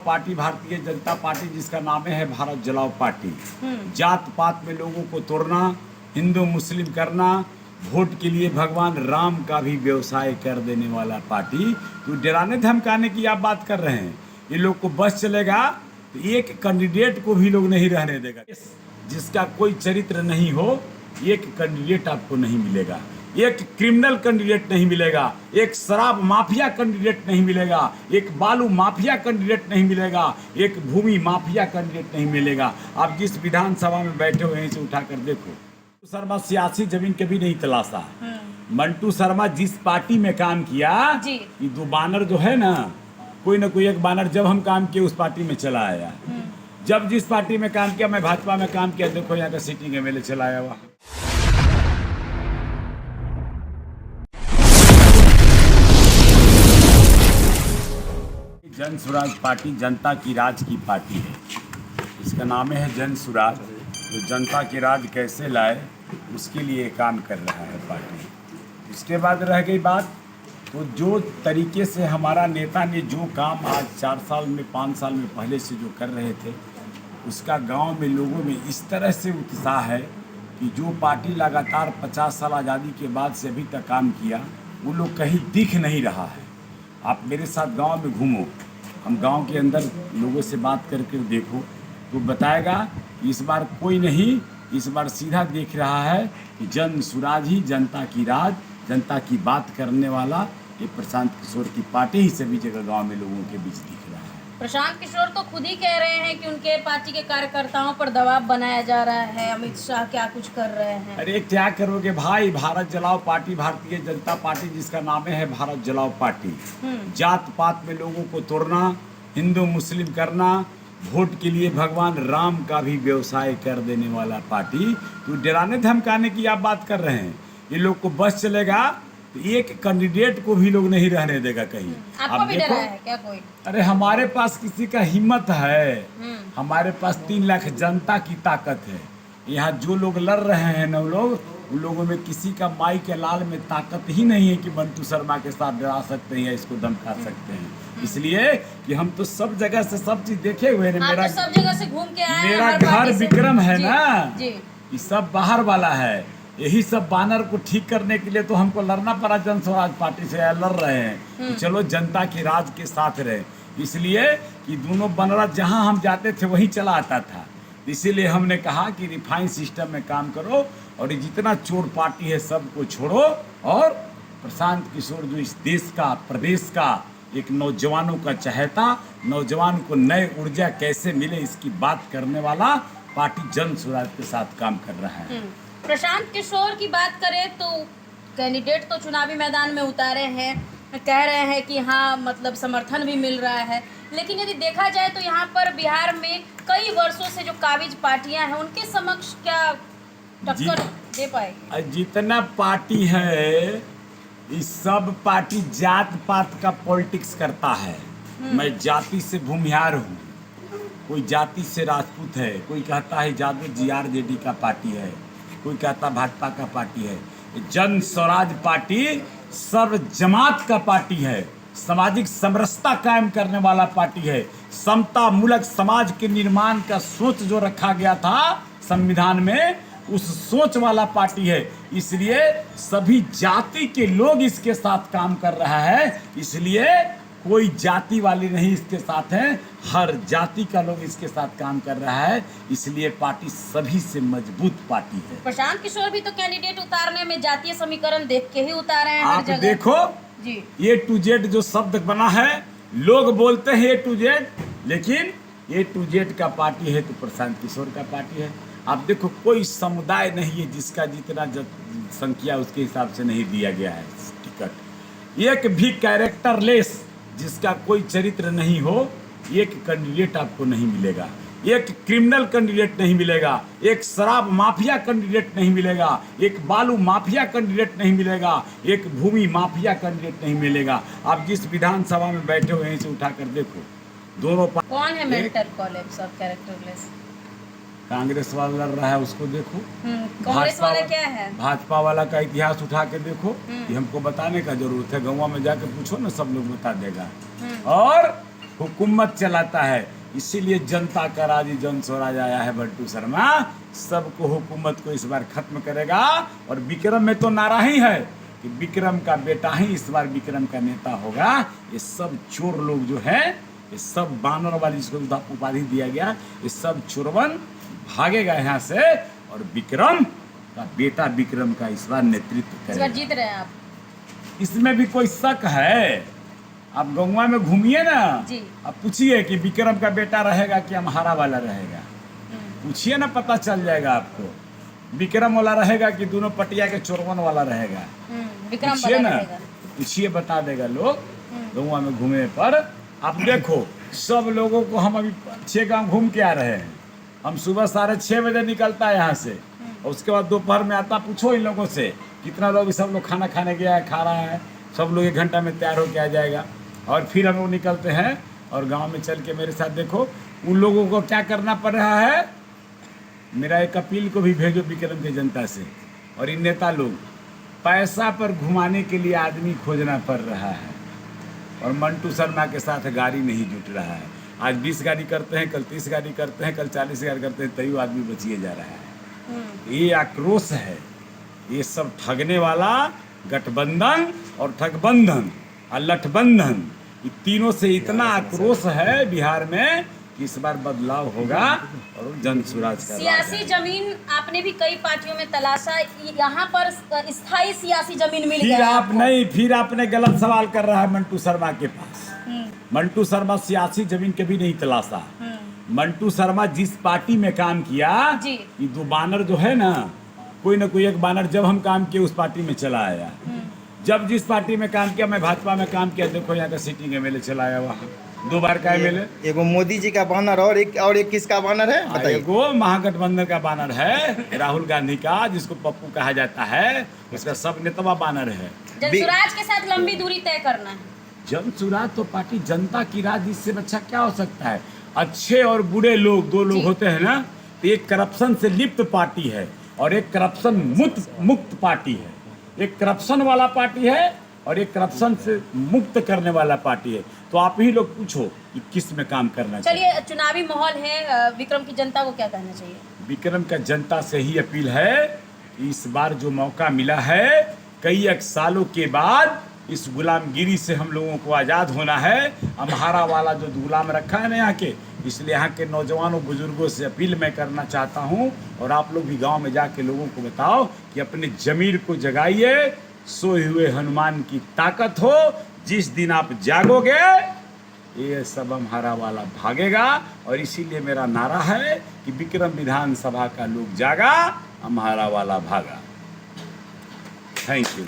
Party Bharatiya Janata party, जिसका नाम है भारत जलाओ पार्टी। जात पात में लोगों को तोड़ना, हिंदू मुस्लिम करना, वोट के लिए भगवान राम का भी व्यवसाय कर देने वाला पार्टी। तो डराने धमकाने की आप बात कर रहे हैं। ये लोग को बस चलेगा तो एक कैंडिडेट को भी लोग नहीं रहने देगा। जिसका कोई चरित्र नहीं हो, एक कैंडिडेट आपको नहीं मिलेगा। एक क्रिमिनल कैंडिडेट नहीं मिलेगा, एक शराब माफिया कैंडिडेट नहीं मिलेगा, एक बालू माफिया कैंडिडेट नहीं मिलेगा, एक भूमि माफिया कैंडिडेट नहीं मिलेगा। आप जिस विधानसभा में बैठे हो, यहीं से उठा कर देखो। मंटू शर्मा सियासी जमीन कभी नहीं तलाशा। मंटू शर्मा जिस पार्टी में काम किया, ये दो बानर जो है ना कोई एक बानर जब हम काम किए उस पार्टी में चला आया। जब जिस पार्टी में काम किया, मैं भाजपा में काम किया, देखो यहाँ का सिटिंग एमएलए चला आया वहाँ। जन स्वराज पार्टी जनता की राज की पार्टी है। इसका नाम है जन स्वराज। तो जनता की राज कैसे लाए, उसके लिए काम कर रहा है पार्टी। इसके बाद रह गई बात, तो जो तरीके से हमारा नेता ने जो काम आज 4 साल में 5 साल में पहले से जो कर रहे थे, उसका गांव में लोगों में इस तरह से उत्साह है कि जो पार्टी लगातार 50 साल आज़ादी के बाद से अभी तक काम किया, वो लोग कहीं दिख नहीं रहा है। आप मेरे साथ गांव में घूमो, हम गांव के अंदर लोगों से बात करके देखो, तो बताएगा इस बार कोई नहीं, इस बार सीधा देख रहा है कि जन स्वराज ही जनता की राज, जनता की बात करने वाला ये प्रशांत किशोर की पार्टी ही सभी जगह गांव में लोगों के बीच दिख रहा है। प्रशांत किशोर तो खुद ही कह रहे हैं कि उनके पार्टी के कार्यकर्ताओं पर दबाव बनाया जा रहा है, अमित शाह क्या कुछ कर रहे हैं। अरे क्या करोगे भाई, भारत जलाओ पार्टी भारतीय जनता पार्टी, जिसका नाम है भारत जलाओ पार्टी। जात पात में लोगों को तोड़ना, हिंदू मुस्लिम करना, वोट के लिए भगवान राम का भी व्यवसाय कर देने वाला पार्टी। तो डराने धमकाने की आप बात कर रहे हैं। ये लोग को बस चलेगा तो एक कैंडिडेट को भी लोग नहीं रहने देगा कहीं। आपको भी डरा है क्या कोई? अरे हमारे पास किसी का हिम्मत है, हमारे पास 3 लाख जनता की ताकत है। यहाँ जो लोग लड़ रहे हैं ना, उन लोगों में किसी का माई के लाल में ताकत ही नहीं है कि मंटू शर्मा के साथ डरा सकते हैं या इसको धमका सकते हैं। इसलिए कि हम तो सब जगह से सब चीज देखे हुए हैं। मेरा तो सब जगह से घूम के आए हैं। मेरा घर विक्रम है ना, जी। ये सब बाहर वाला है। यही सब बानर को ठीक करने के लिए तो हमको लड़ना पड़ा जन स्वराज पार्टी से, लड़ रहे हैं कि चलो जनता की राज के साथ रहे। इसलिए कि दोनों बनरा जहां हम जाते थे वहीं चला आता था। इसीलिए हमने कहा कि रिफाइन सिस्टम में काम करो और जितना चोर पार्टी है सबको छोड़ो, और प्रशांत किशोर जो इस देश का, प्रदेश का एक नौजवानों का चहेता, नौजवान को नए ऊर्जा कैसे मिले इसकी बात करने वाला पार्टी जन स्वराज के साथ काम कर रहा है। प्रशांत किशोर की बात करें तो कैंडिडेट तो चुनावी मैदान में उतारे हैं, कह रहे हैं कि हाँ मतलब समर्थन भी मिल रहा है, लेकिन यदि देखा जाए तो यहाँ पर बिहार में कई वर्षों से जो काबिज पार्टियां हैं उनके समक्ष क्या टक्कर दे पाएगी? जितना पार्टी है, इस सब पार्टी जात पात का पॉलिटिक्स करता है। मैं जाति से भूमिहार हूँ, कोई जाति से राजपूत है, कोई कहता है यादव जीआरजेडी का पार्टी है, कोई कहता भाजपा का पार्टी है। जन स्वराज पार्टी सर्व जमात का पार्टी है, सामाजिक समरसता कायम करने वाला पार्टी है। समता मूलक समाज के निर्माण का सोच जो रखा गया था संविधान में, उस सोच वाला पार्टी है। इसलिए सभी जाति के लोग इसके साथ काम कर रहा है। इसलिए कोई जाति वाले नहीं इसके साथ हैं, हर जाति का लोग इसके साथ काम कर रहा है। इसलिए पार्टी सभी से मजबूत पार्टी है। प्रशांत किशोर भी तो कैंडिडेट उतारने में जातीय समीकरण देख के ही उतारे हैं। आप देखो जी, A to Z जो शब्द बना है, लोग बोलते हैं A to Z, लेकिन A to Z का पार्टी है तो प्रशांत किशोर का पार्टी है। आप देखो कोई समुदाय नहीं है जिसका जितना संख्या उसके हिसाब से नहीं दिया गया है टिकट। एक भी कैरेक्टरलेस, जिसका कोई चरित्र नहीं हो, एक कैंडिडेट आपको नहीं मिलेगा। एक क्रिमिनल कैंडिडेट नहीं मिलेगा, एक शराब माफिया कैंडिडेट नहीं मिलेगा, एक बालू माफिया कैंडिडेट नहीं मिलेगा, एक भूमि माफिया कैंडिडेट नहीं मिलेगा। आप जिस विधानसभा में बैठे हो, यहीं से उठा कर देखो, दोनों कौन है मेंटर कोलैप्स और कैरेक्टरलेस? कांग्रेस वाला लड़ रहा है, उसको देखो। कांग्रेस वाला क्या है? भाजपा वाला का इतिहास उठा के देखो, ये हमको बताने का जरूरत है। गाँव में जाकर पूछो ना, सब लोग बता देगा। और हुकूमत चलाता है। इसीलिए जनता का राजी जन स्वराज आया है बंटू शर्मा। सबको हुकूमत को इस बार खत्म करेगा। और विक्रम में तो नारा ही है कि विक्रम का बेटा ही इस बार विक्रम का नेता होगा। ये सब चोर लोग जो है, ये सब बानर वाली जिसको उपाधि दिया गया, ये सब चोरवन भागेगा यहाँ से और विक्रम का बेटा विक्रम का इस बार नेतृत्व इस बार करेगा। जीत रहे हैं आप? इसमें भी कोई शक है? आप गौवा में घूमिए ना, जी। आप पूछिए कि विक्रम का बेटा रहेगा कि अम्हारा वाला रहेगा, पूछिए ना, पता चल जाएगा आपको। विक्रम वाला रहेगा कि दोनों पटिया के चोरवन वाला रहेगा, विक्रम पूछिए पता ना, रहेगा। पूछिए, बता देगा लोग। गौवा में घूमे पर आप देखो, सब लोगों को हम अभी 6 गांव घूम के आ रहे हैं। हम सुबह 6:30 बजे निकलता है यहाँ से, और उसके बाद दोपहर में आता। पूछो इन लोगों से कितना लोग, सब लोग खाना खाने गया है, खा रहा है, सब लोग 1 घंटा में तैयार होके आ जाएगा। और फिर हम लोग निकलते हैं और गांव में चल के मेरे साथ देखो उन लोगों को क्या करना पड़ रहा है। मेरा एक अपील को भी भेजो विक्रम की जनता से। और इन नेता लोग पैसा पर घुमाने के लिए आदमी खोजना पड़ रहा है, और मंटू शर्मा के साथ गाड़ी नहीं जुट रहा है। आज 20 गाड़ी करते हैं, कल 30 गाड़ी करते हैं, कल 40 गाड़ी करते हैं, तैयो आदमी बचिए जा रहा है। ये आक्रोश है, ये सब ठगने वाला गठबंधन और ठगबंधन और लठबंधन, ये तीनों से इतना आक्रोश है बिहार में कि इस बार बदलाव होगा और जन स्वराज का राज सियासी आएगा। जमीन आपने भी कई पार्टियों में तलाशा, यहाँ पर स्थायी सियासी जमीन मिल फिर गया आप आपको। नहीं, फिर आपने गलत सवाल कर रहा है मंटू शर्मा के पास। मंटू शर्मा सियासी जमीन कभी नहीं तलाशा। मंटू शर्मा जिस पार्टी में काम किया, जी। ये 2 बानर जो है ना कोई एक बानर जब हम काम किए उस पार्टी में चला आया। जब जिस पार्टी में काम किया, मैं भाजपा में काम किया, देखो यहाँ का सिटिंग एमएलए चला आया, वहाँ 2 बार का एमएलए। एगो मोदी जी का बैनर और एक किसका बैनर है बताइए? एगो महागठबंधन का बैनर है, राहुल गांधी का, जिसको पप्पू कहा जाता है, उसका सब नेतवा बैनर है। जनसुराज के साथ लंबी दूरी तय करना है। जनसुराज तो पार्टी जनता की राज, इससे अच्छा क्या हो सकता है। अच्छे और बुरे लोग 2 लोग होते हैं ना, तो एक करप्शन से लिप्त पार्टी है और एक करप्शन मुक्त पार्टी है। एक करप्शन वाला पार्टी है और एक करप्शन से मुक्त करने वाला पार्टी है। तो आप ही लोग पूछो कि किस में काम करना चाहिए। चलिए, चुनावी माहौल है, विक्रम की जनता को क्या कहना चाहिए? विक्रम का जनता से ही अपील है कि इस बार जो मौका मिला है, कई एक सालों के बाद इस गुलामगिरी से हम लोगों को आज़ाद होना है। अम्हारा वाला जो गुलाम रखा है ना यहाँ के, इसलिए यहाँ के नौजवानों बुजुर्गों से अपील मैं करना चाहता हूँ। और आप लोग भी गांव में जाके लोगों को बताओ कि अपने जमीर को जगाइए, सोए हुए हनुमान की ताकत हो। जिस दिन आप जागोगे, ये सब अम्हारा वाला भागेगा। और इसीलिए मेरा नारा है कि विक्रम विधानसभा का लोग जागा, अम्हारा वाला भागा। Thank you.